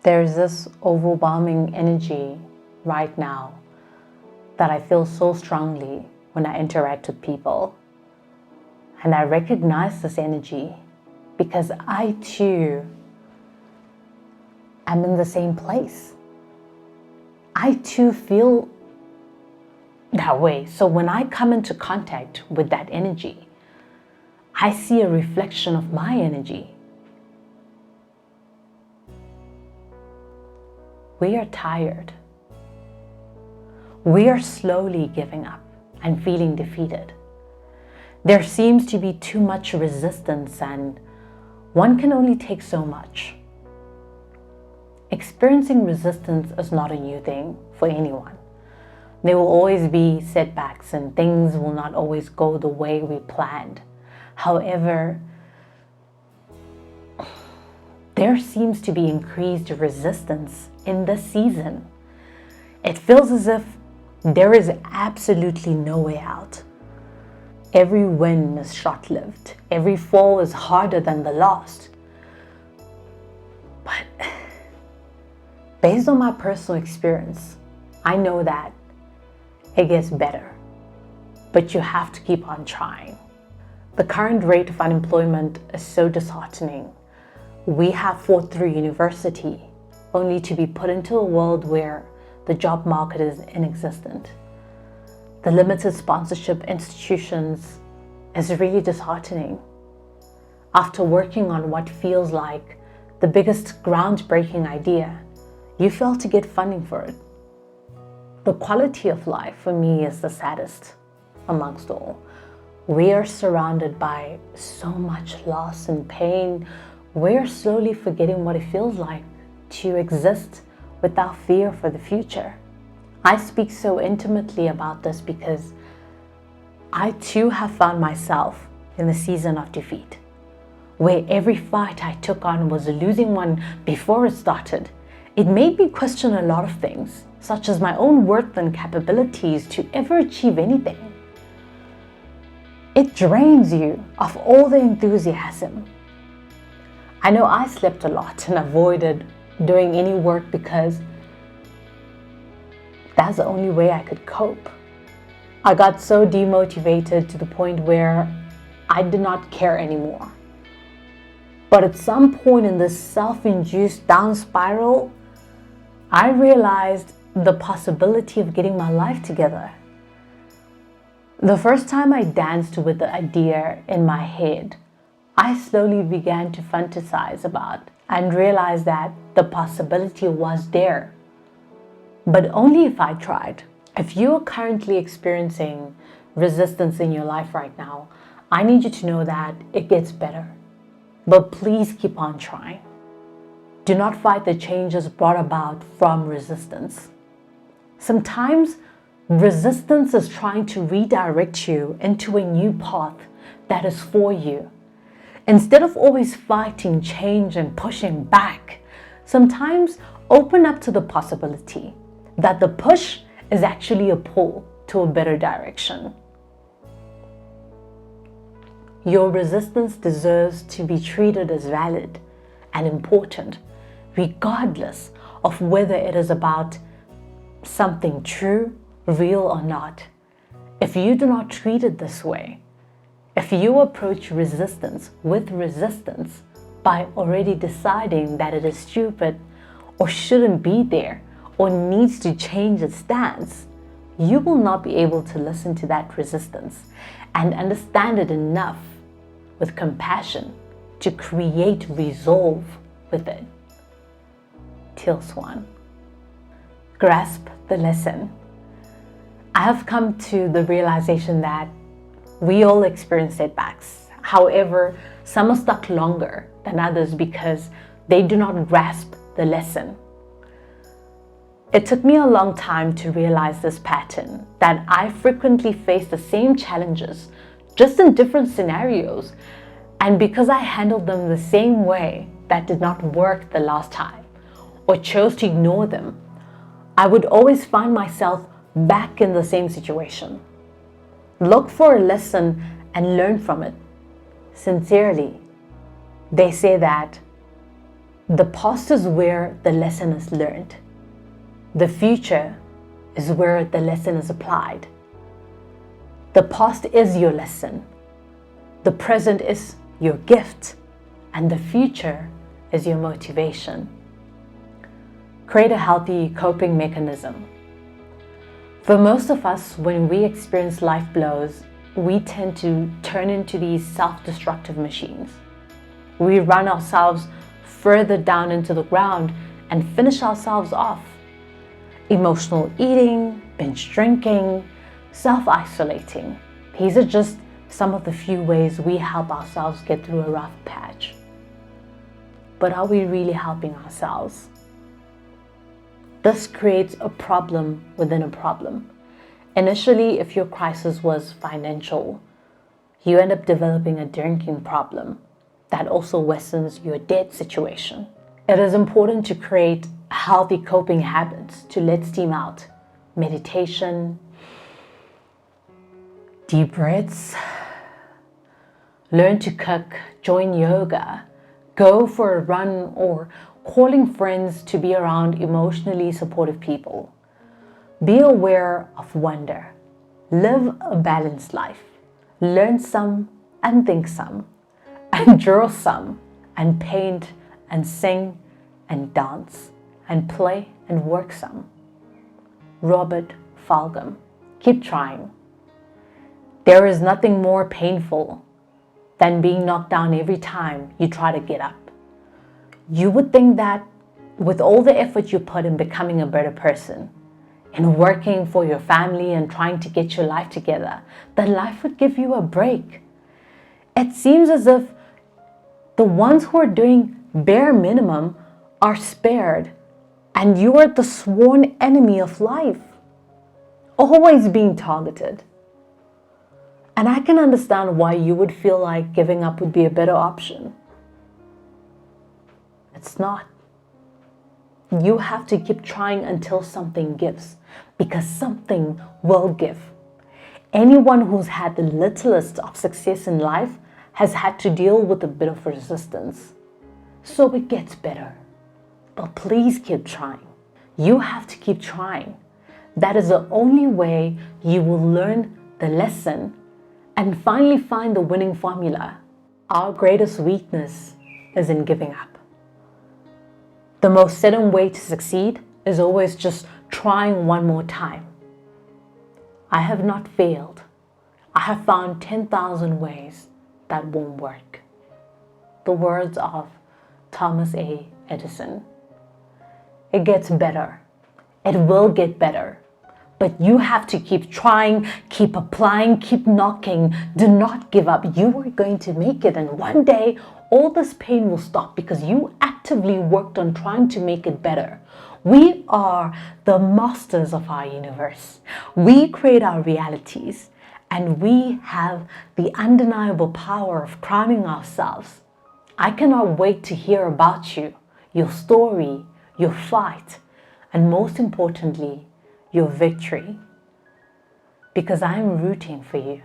There's this overwhelming energy right now that I feel so strongly when I interact with people. And I recognize this energy because I too am in the same place. I too feel that way. So when I come into contact with that energy, I see a reflection of my energy. We are tired. We are slowly giving up and feeling defeated. There seems to be too much resistance, and one can only take so much. Experiencing resistance is not a new thing for anyone. There will always be setbacks and things will not always go the way we planned. However, there seems to be increased resistance in this season. It feels as if there is absolutely no way out. Every win is short-lived. Every fall is harder than the last. But based on my personal experience, I know that it gets better. But you have to keep on trying. The current rate of unemployment is so disheartening. We have fought through university only to be put into a world where the job market is inexistent. The limited sponsorship institutions is really disheartening. After working on what feels like the biggest groundbreaking idea, you fail to get funding for it. The quality of life for me is the saddest amongst all. We are surrounded by so much loss and pain. We're slowly forgetting what it feels like to exist without fear for the future. I speak so intimately about this because I too have found myself in the season of defeat, where every fight I took on was a losing one before it started. It made me question a lot of things, such as my own worth and capabilities to ever achieve anything. It drains you of all the enthusiasm. I know I slept a lot and avoided doing any work because that's the only way I could cope. I got so demotivated to the point where I did not care anymore. But at some point in this self-induced down spiral, I realized the possibility of getting my life together. The first time I danced with the idea in my head, I slowly began to fantasize about and realized that the possibility was there. But only if I tried. If you are currently experiencing resistance in your life right now, I need you to know that it gets better. But please keep on trying. Do not fight the changes brought about from resistance. Sometimes resistance is trying to redirect you into a new path that is for you. Instead of always fighting change and pushing back, sometimes open up to the possibility that the push is actually a pull to a better direction. Your resistance deserves to be treated as valid and important, regardless of whether it is about something true, real or not. If you do not treat it this way, if you approach resistance with resistance by already deciding that it is stupid or shouldn't be there or needs to change its stance, you will not be able to listen to that resistance and understand it enough with compassion to create resolve with it. Teal Swan. Grasp the lesson. I have come to the realization that we all experience setbacks. However, some are stuck longer than others because they do not grasp the lesson. It took me a long time to realize this pattern, that I frequently face the same challenges, just in different scenarios, and because I handled them the same way that did not work the last time, or chose to ignore them, I would always find myself back in the same situation. Look for a lesson and learn from it. Sincerely, they say that The past is where the lesson is learned. The future is where the lesson is applied. The past is your lesson. The present is your gift. And the future is your motivation. Create a healthy coping mechanism. For most of us, when we experience life blows, we tend to turn into these self-destructive machines. We run ourselves further down into the ground and finish ourselves off. Emotional eating, binge drinking, self-isolating. These are just some of the few ways we help ourselves get through a rough patch. But are we really helping ourselves? This creates a problem within a problem. Initially, if your crisis was financial, you end up developing a drinking problem that also worsens your debt situation. It is important to create healthy coping habits to let steam out. Meditation, deep breaths, learn to cook, join yoga, go for a run, or calling friends to be around emotionally supportive people. Be aware of wonder. Live a balanced life. Learn some and think some. And draw some. And paint and sing and dance. And play and work some. Robert Falcom. Keep trying. There is nothing more painful than being knocked down every time you try to get up. You would think that with all the effort you put in becoming a better person, in working for your family and trying to get your life together, that life would give you a break. It seems as if the ones who are doing bare minimum are spared, and you are the sworn enemy of life, always being targeted. And I can understand why you would feel like giving up would be a better option. It's not. You have to keep trying until something gives, because something will give. Anyone who's had the littlest of success in life has had to deal with a bit of resistance. So it gets better. But please keep trying. You have to keep trying. That is the only way you will learn the lesson and finally find the winning formula. Our greatest weakness is in giving up. The most certain way to succeed is always just trying one more time. I have not failed. I have found 10,000 ways that won't work. The words of Thomas A. Edison. It gets better. It will get better. But you have to keep trying, keep applying, keep knocking. Do not give up. You are going to make it. And one day, all this pain will stop because you actively worked on trying to make it better. We are the masters of our universe. We create our realities. And we have the undeniable power of crowning ourselves. I cannot wait to hear about you, your story, your fight, and most importantly, your victory, because I am rooting for you.